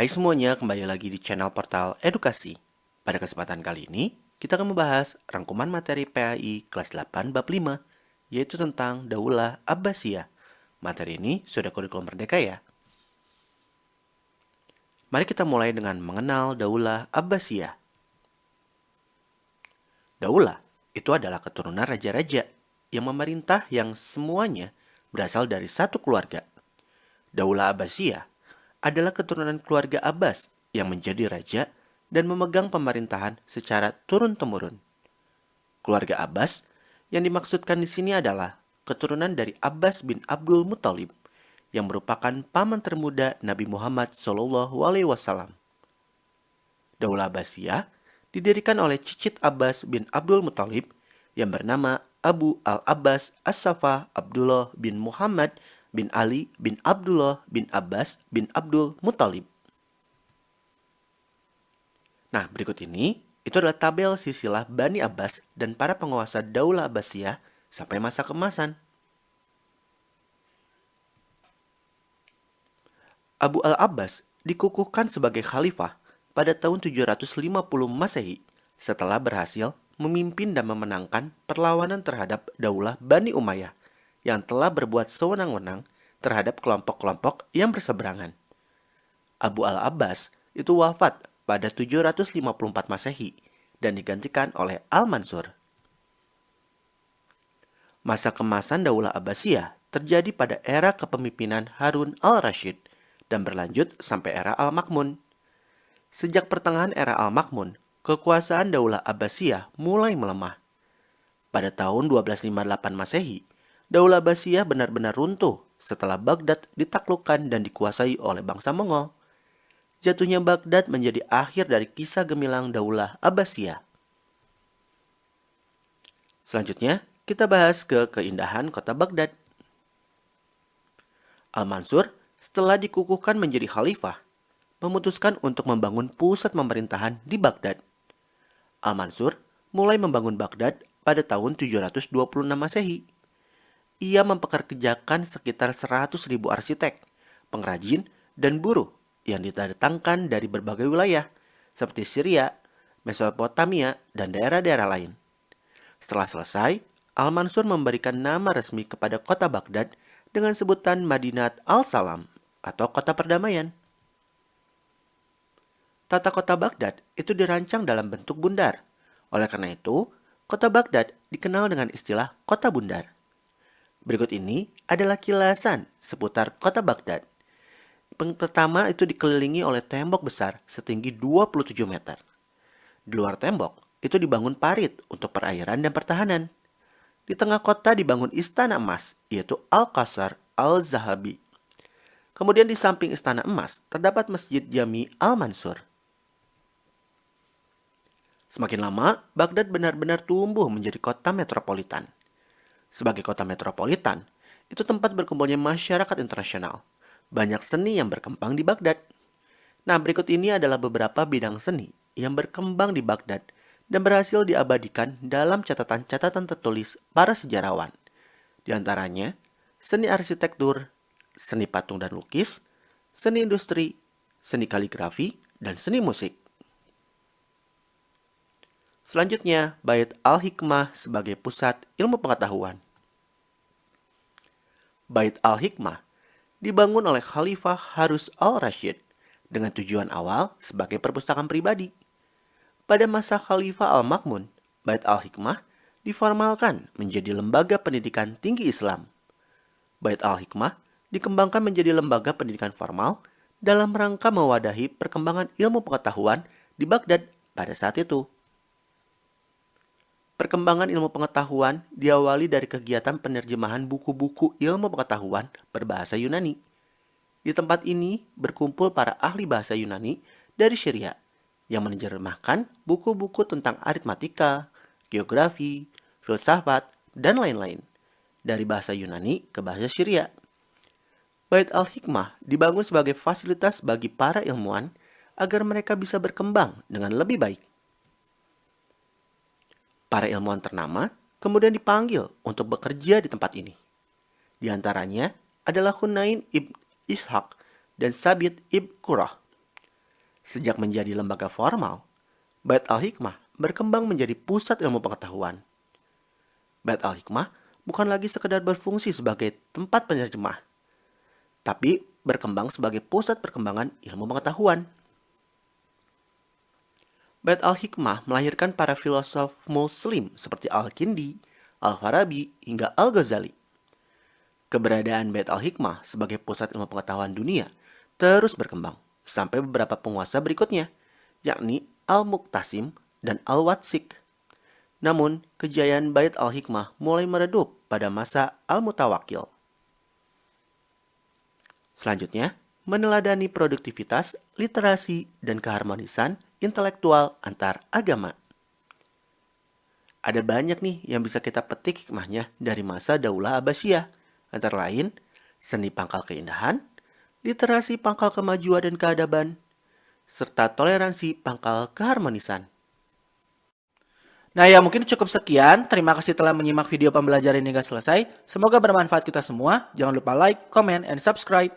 Hai semuanya, kembali lagi di channel Portal Edukasi. Pada kesempatan kali ini, kita akan membahas rangkuman materi PAI kelas 8 bab 5, yaitu tentang Daulah Abbasiyah. Materi ini sudah kurikulum merdeka ya. Mari kita mulai dengan mengenal Daulah Abbasiyah. Daulah itu adalah keturunan raja-raja yang memerintah yang semuanya berasal dari satu keluarga. Daulah Abbasiyah adalah keturunan keluarga Abbas yang menjadi raja dan memegang pemerintahan secara turun-temurun. Keluarga Abbas yang dimaksudkan di sini adalah keturunan dari Abbas bin Abdul Muthalib yang merupakan paman termuda Nabi Muhammad SAW. Daulah Abbasiyah didirikan oleh cicit Abbas bin Abdul Muthalib yang bernama Abu al-Abbas As-Safa Abdullah bin Muhammad bin Ali bin Abdullah bin Abbas bin Abdul Muthalib. Nah, berikut ini itu adalah tabel silsilah Bani Abbas dan para penguasa Daulah Abbasiyah sampai masa keemasan. Abu al-Abbas dikukuhkan sebagai khalifah pada tahun 750 Masehi setelah berhasil memimpin dan memenangkan perlawanan terhadap Daulah Bani Umayyah yang telah berbuat sewenang-wenang terhadap kelompok-kelompok yang berseberangan. Abu al-Abbas itu wafat pada 754 Masehi dan digantikan oleh Al-Mansur. Masa kemasan Daulah Abbasiyah terjadi pada era kepemimpinan Harun al-Rashid dan berlanjut sampai era Al-Ma'mun. Sejak pertengahan era Al-Ma'mun, kekuasaan Daulah Abbasiyah mulai melemah. Pada tahun 1258 Masehi, Daulah Abbasiyah benar-benar runtuh setelah Baghdad ditaklukkan dan dikuasai oleh bangsa Mongol. Jatuhnya Baghdad menjadi akhir dari kisah gemilang Daulah Abbasiyah. Selanjutnya, kita bahas ke keindahan kota Baghdad. Al-Mansur setelah dikukuhkan menjadi khalifah, memutuskan untuk membangun pusat pemerintahan di Baghdad. Al-Mansur mulai membangun Baghdad pada tahun 726 Masehi. Ia mempekerjakan sekitar 100.000 arsitek, pengrajin, dan buruh yang didatangkan dari berbagai wilayah seperti Syria, Mesopotamia, dan daerah-daerah lain. Setelah selesai, Al-Mansur memberikan nama resmi kepada kota Baghdad dengan sebutan Madinat al-Salam atau kota perdamaian. Tata kota Baghdad itu dirancang dalam bentuk bundar. Oleh karena itu, kota Baghdad dikenal dengan istilah kota bundar. Berikut ini adalah kilasan seputar kota Baghdad. Pertama itu dikelilingi oleh tembok besar setinggi 27 meter. Di luar tembok itu dibangun parit untuk perairan dan pertahanan. Di tengah kota dibangun istana emas, yaitu Al-Qasr Al-Zahabi. Kemudian di samping istana emas terdapat Masjid Jami Al-Mansur. Semakin lama, Baghdad benar-benar tumbuh menjadi kota metropolitan. Sebagai kota metropolitan, itu tempat berkumpulnya masyarakat internasional. Banyak seni yang berkembang di Baghdad. Nah, berikut ini adalah beberapa bidang seni yang berkembang di Baghdad dan berhasil diabadikan dalam catatan-catatan tertulis para sejarawan. Di antaranya, seni arsitektur, seni patung dan lukis, seni industri, seni kaligrafi, dan seni musik. Selanjutnya, Bait Al-Hikmah sebagai pusat ilmu pengetahuan. Bait Al-Hikmah dibangun oleh Khalifah Harun al-Rashid dengan tujuan awal sebagai perpustakaan pribadi. Pada masa Khalifah Al-Ma'mun, Bait Al-Hikmah diformalkan menjadi lembaga pendidikan tinggi Islam. Bait Al-Hikmah dikembangkan menjadi lembaga pendidikan formal dalam rangka mewadahi perkembangan ilmu pengetahuan di Baghdad pada saat itu. Perkembangan ilmu pengetahuan diawali dari kegiatan penerjemahan buku-buku ilmu pengetahuan berbahasa Yunani. Di tempat ini berkumpul para ahli bahasa Yunani dari Syria yang menerjemahkan buku-buku tentang aritmatika, geografi, filsafat, dan lain-lain dari bahasa Yunani ke bahasa Syria. Bait Al-Hikmah dibangun sebagai fasilitas bagi para ilmuwan agar mereka bisa berkembang dengan lebih baik. Para ilmuwan ternama kemudian dipanggil untuk bekerja di tempat ini. Di antaranya adalah Hunain ibn Ishaq dan Sabit ibn Qurrah. Sejak menjadi lembaga formal, Bait Al-Hikmah berkembang menjadi pusat ilmu pengetahuan. Bait Al-Hikmah bukan lagi sekedar berfungsi sebagai tempat penerjemah, tapi berkembang sebagai pusat perkembangan ilmu pengetahuan. Bait Al-Hikmah melahirkan para filosof Muslim seperti Al-Kindi, Al-Farabi, hingga Al-Ghazali. Keberadaan Bait Al-Hikmah sebagai pusat ilmu pengetahuan dunia terus berkembang sampai beberapa penguasa berikutnya, yakni Al-Muqtasim dan Al-Watsik. Namun, kejayaan Bait Al-Hikmah mulai meredup pada masa Al-Mutawakkil. Selanjutnya, meneladani produktivitas, literasi, dan keharmonisan intelektual antar agama. Ada banyak nih yang bisa kita petik hikmahnya dari masa Daulah Abbasiyah, antara lain seni pangkal keindahan, literasi pangkal kemajuan dan keadaban, serta toleransi pangkal keharmonisan. Nah ya mungkin cukup sekian. Terima kasih telah menyimak video pembelajaran hingga selesai. Semoga bermanfaat kita semua. Jangan lupa like, comment, and subscribe.